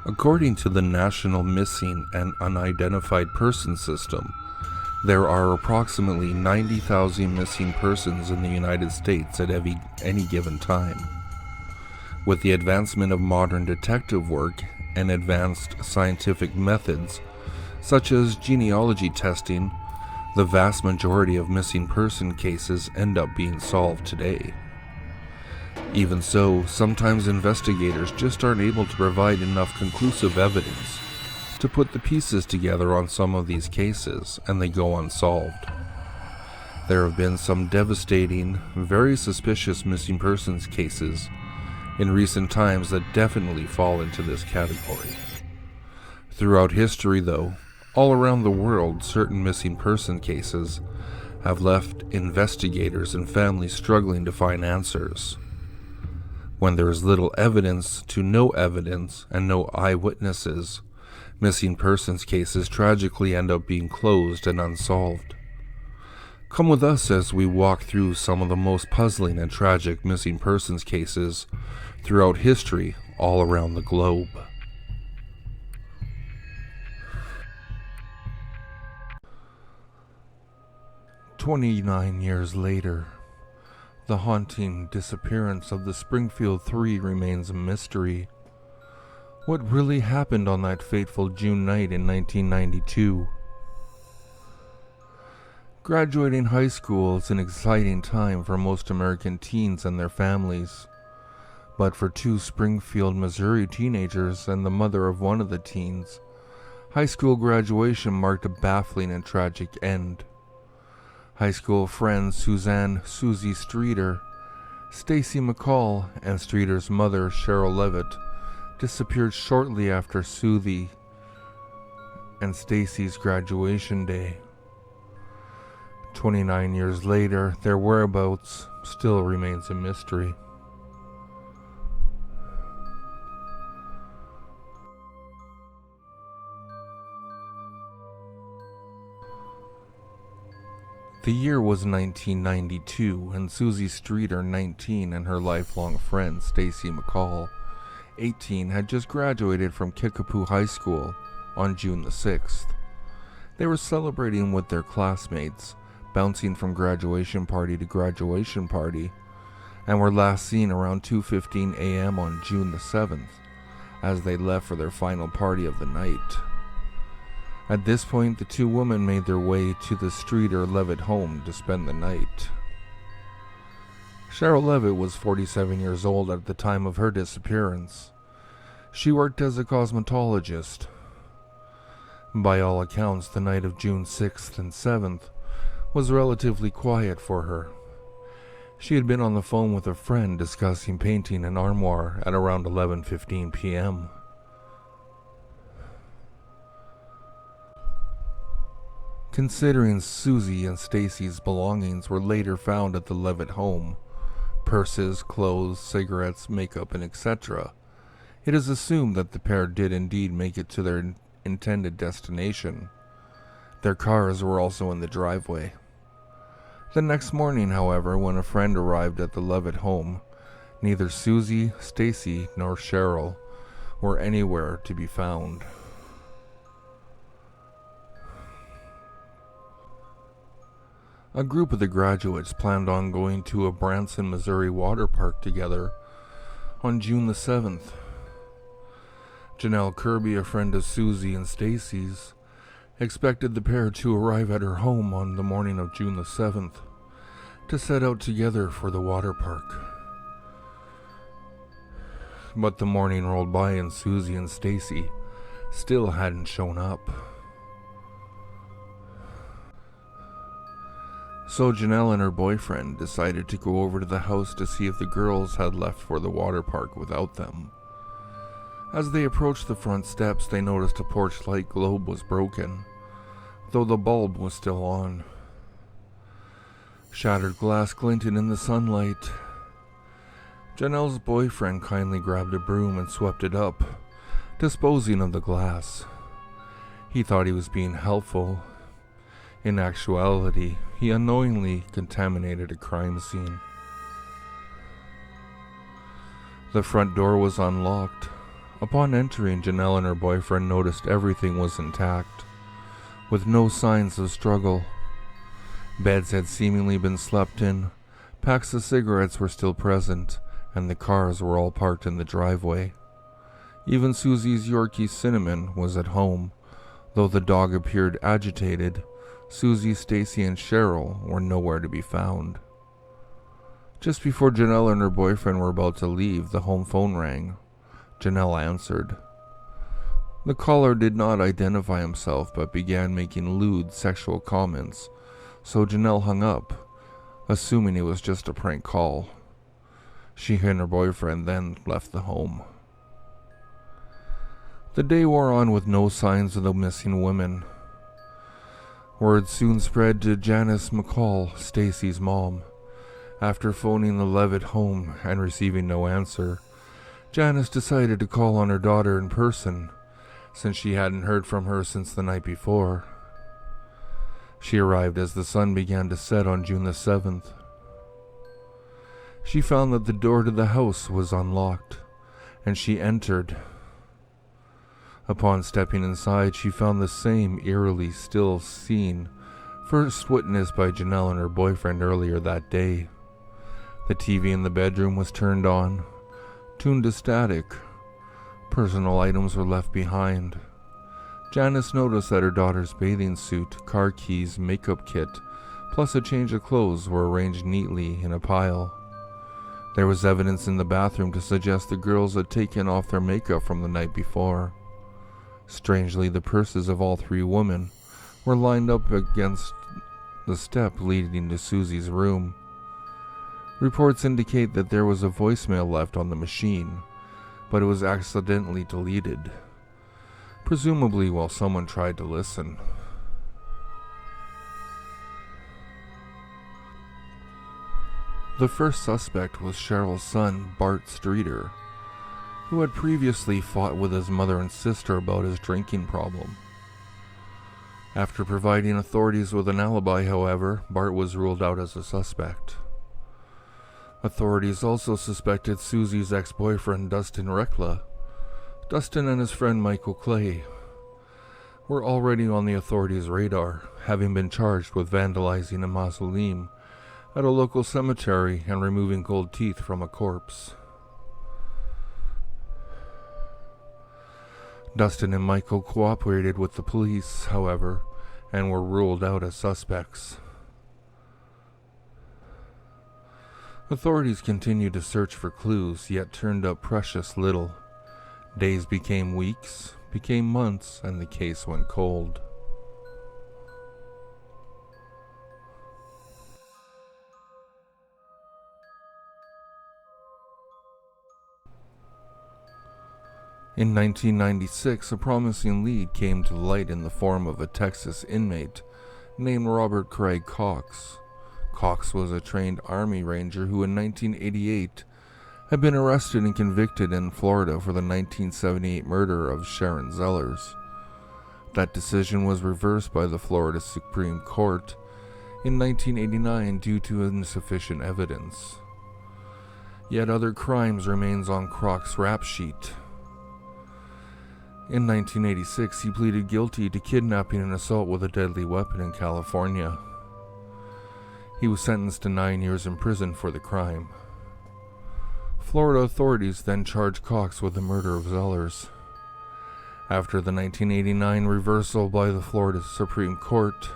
According to the National Missing and Unidentified Persons System, there are approximately 90,000 missing persons in the United States at any given time. With the advancement of modern detective work and advanced scientific methods, such as genealogy testing, the vast majority of missing person cases end up being solved today. Even so, sometimes investigators just aren't able to provide enough conclusive evidence to put the pieces together on some of these cases, and they go unsolved. There have been some devastating, very suspicious missing persons cases in recent times that definitely fall into this category. Throughout history, though, all around the world, certain missing person cases have left investigators and families struggling to find answers. When there is little evidence to no evidence and no eyewitnesses, missing persons cases tragically end up being closed and unsolved. Come with us as we walk through some of the most puzzling and tragic missing persons cases throughout history all around the globe. "29 years later, the haunting disappearance of the Springfield 3 remains a mystery. What really happened on that fateful June night in 1992? Graduating high school is an exciting time for most American teens and their families. But for two Springfield, Missouri teenagers and the mother of one of the teens, high school graduation marked a baffling and tragic end. High school friends Susie Streeter, Stacy McCall, and Streeter's mother, Cheryl Levitt, disappeared shortly after Susie and Stacy's graduation day. 29 years later, their whereabouts still remains a mystery. The year was 1992, and Susie Streeter, 19, and her lifelong friend, Stacy McCall, 18, had just graduated from Kickapoo High School on June the 6th. They were celebrating with their classmates, bouncing from graduation party to graduation party, and were last seen around 2:15 a.m. on June the 7th, as they left for their final party of the night. At this point, the two women made their way to the Streeter-Levitt home to spend the night. Cheryl Levitt was 47 years old at the time of her disappearance. She worked as a cosmetologist. By all accounts, the night of June 6th and 7th was relatively quiet for her. She had been on the phone with a friend discussing painting an armoire at around 11:15 p.m. Considering Susie and Stacy's belongings were later found at the Levitt home, purses, clothes, cigarettes, makeup, and etc., it is assumed that the pair did indeed make it to their intended destination. Their cars were also in the driveway. The next morning, however, when a friend arrived at the Levitt home, neither Susie, Stacy, nor Cheryl were anywhere to be found. A group of the graduates planned on going to a Branson, Missouri water park together on June the 7th. Janelle Kirby, a friend of Susie and Stacy's, expected the pair to arrive at her home on the morning of June the 7th to set out together for the water park. But the morning rolled by and Susie and Stacy still hadn't shown up. So Janelle and her boyfriend decided to go over to the house to see if the girls had left for the water park without them. As they approached the front steps, they noticed a porch light globe was broken, though the bulb was still on. Shattered glass glinted in the sunlight. Janelle's boyfriend kindly grabbed a broom and swept it up, disposing of the glass. He thought he was being helpful. In actuality, he unknowingly contaminated a crime scene. The front door was unlocked. Upon entering, Janelle and her boyfriend noticed everything was intact, with no signs of struggle. Beds had seemingly been slept in, packs of cigarettes were still present, and the cars were all parked in the driveway. Even Susie's Yorkie Cinnamon was at home, though the dog appeared agitated. Susie, Stacy, and Cheryl were nowhere to be found. Just before Janelle and her boyfriend were about to leave, the home phone rang. Janelle answered. The caller did not identify himself but began making lewd sexual comments, so Janelle hung up, assuming it was just a prank call. She and her boyfriend then left the home. The day wore on with no signs of the missing women. Word soon spread to Janice McCall, Stacy's mom. After phoning the Levitt home and receiving no answer, Janice decided to call on her daughter in person, since she hadn't heard from her since the night before. She arrived as the sun began to set on June the 7th. She found that the door to the house was unlocked, and she entered. Upon stepping inside, she found the same eerily still scene first witnessed by Janelle and her boyfriend earlier that day. The TV in the bedroom was turned on, tuned to static. Personal items were left behind. Janice noticed that her daughter's bathing suit, car keys, makeup kit, plus a change of clothes were arranged neatly in a pile. There was evidence in the bathroom to suggest the girls had taken off their makeup from the night before. Strangely, the purses of all three women were lined up against the step leading to Susie's room. Reports indicate that there was a voicemail left on the machine, but it was accidentally deleted, presumably while someone tried to listen. The first suspect was Cheryl's son, Bart Streeter, who had previously fought with his mother and sister about his drinking problem. After providing authorities with an alibi, however, Bart was ruled out as a suspect. Authorities also suspected Susie's ex-boyfriend, Dustin Rekla. Dustin and his friend Michael Clay were already on the authorities' radar, having been charged with vandalizing a mausoleum at a local cemetery and removing gold teeth from a corpse. Dustin and Michael cooperated with the police, however, and were ruled out as suspects. Authorities continued to search for clues, yet turned up precious little. Days became weeks, became months, and the case went cold. In 1996, a promising lead came to light in the form of a Texas inmate named Robert Craig Cox. Cox was a trained Army Ranger who in 1988 had been arrested and convicted in Florida for the 1978 murder of Sharon Zellers. That decision was reversed by the Florida Supreme Court in 1989 due to insufficient evidence. Yet other crimes remains on Croc's rap sheet. In 1986, he pleaded guilty to kidnapping and assault with a deadly weapon in California. He was sentenced to 9 years in prison for the crime. Florida authorities then charged Cox with the murder of Zellers. After the 1989 reversal by the Florida Supreme Court,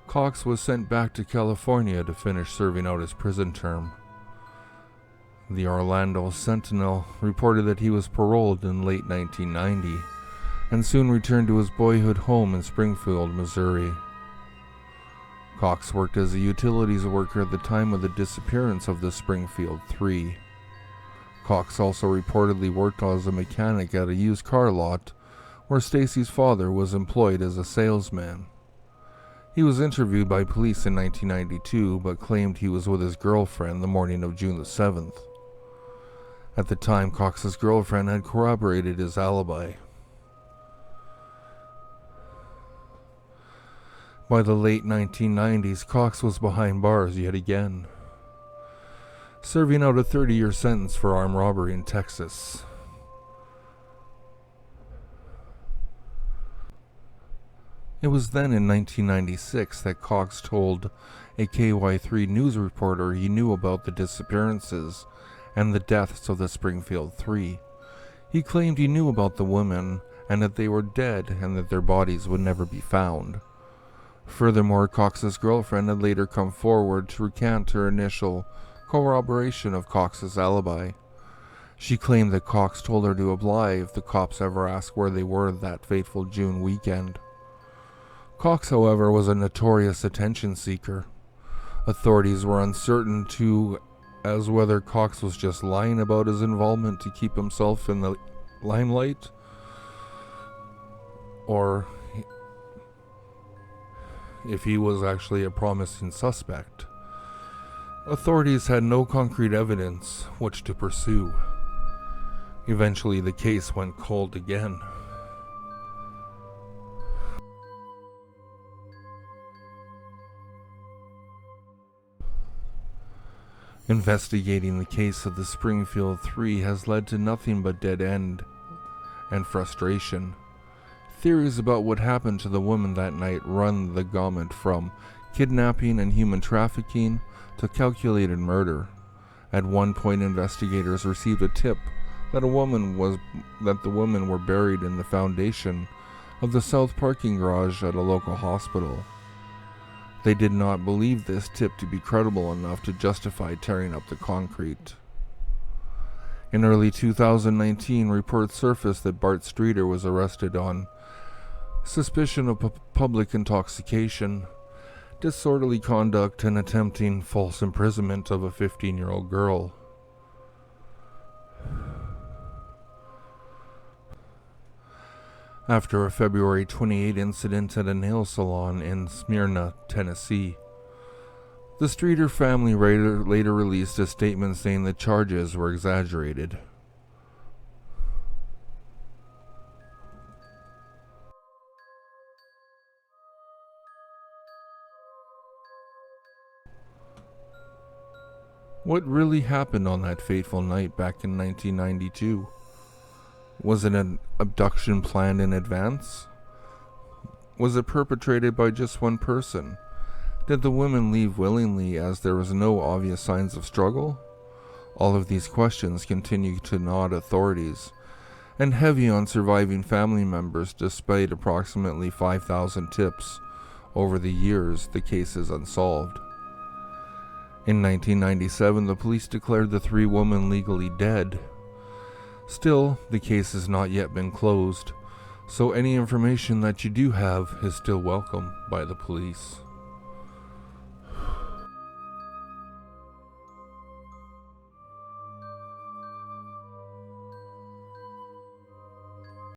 Cox was sent back to California to finish serving out his prison term. The Orlando Sentinel reported that he was paroled in late 1990 and soon returned to his boyhood home in Springfield, Missouri. Cox worked as a utilities worker at the time of the disappearance of the Springfield 3. Cox also reportedly worked as a mechanic at a used car lot where Stacy's father was employed as a salesman. He was interviewed by police in 1992 but claimed he was with his girlfriend the morning of June the 7th. At the time, Cox's girlfriend had corroborated his alibi. By the late 1990s, Cox was behind bars yet again, serving out a 30-year sentence for armed robbery in Texas. It was then in 1996 that Cox told a KY3 news reporter he knew about the disappearances and the deaths of the Springfield Three. He claimed he knew about the women and that they were dead and that their bodies would never be found. Furthermore, Cox's girlfriend had later come forward to recant her initial corroboration of Cox's alibi. She claimed that Cox told her to lie if the cops ever asked where they were that fateful June weekend. Cox, however, was a notorious attention seeker. Authorities were uncertain too as whether Cox was just lying about his involvement to keep himself in the limelight, or if he was actually a promising suspect. Authorities had no concrete evidence which to pursue. Eventually, the case went cold again. Investigating the case of the Springfield Three has led to nothing but dead end and frustration. Theories about what happened to the woman that night run the gamut from kidnapping and human trafficking to calculated murder. At one point, investigators received a tip that the women were buried in the foundation of the south parking garage at a local hospital. They did not believe this tip to be credible enough to justify tearing up the concrete. In early 2019, reports surfaced that Bart Streeter was arrested on suspicion of public intoxication, disorderly conduct, and attempting false imprisonment of a 15-year-old girl. After a February 28 incident at a nail salon in Smyrna, Tennessee, the Streeter family later released a statement saying the charges were exaggerated. What really happened on that fateful night back in 1992? Was it an abduction planned in advance? Was it perpetrated by just one person? Did the women leave willingly as there was no obvious signs of struggle? All of these questions continue to gnaw at authorities, and heavy on surviving family members despite approximately 5,000 tips. Over the years, the case is unsolved. In 1997, the police declared the three women legally dead. Still, the case has not yet been closed, so any information that you do have is still welcome by the police.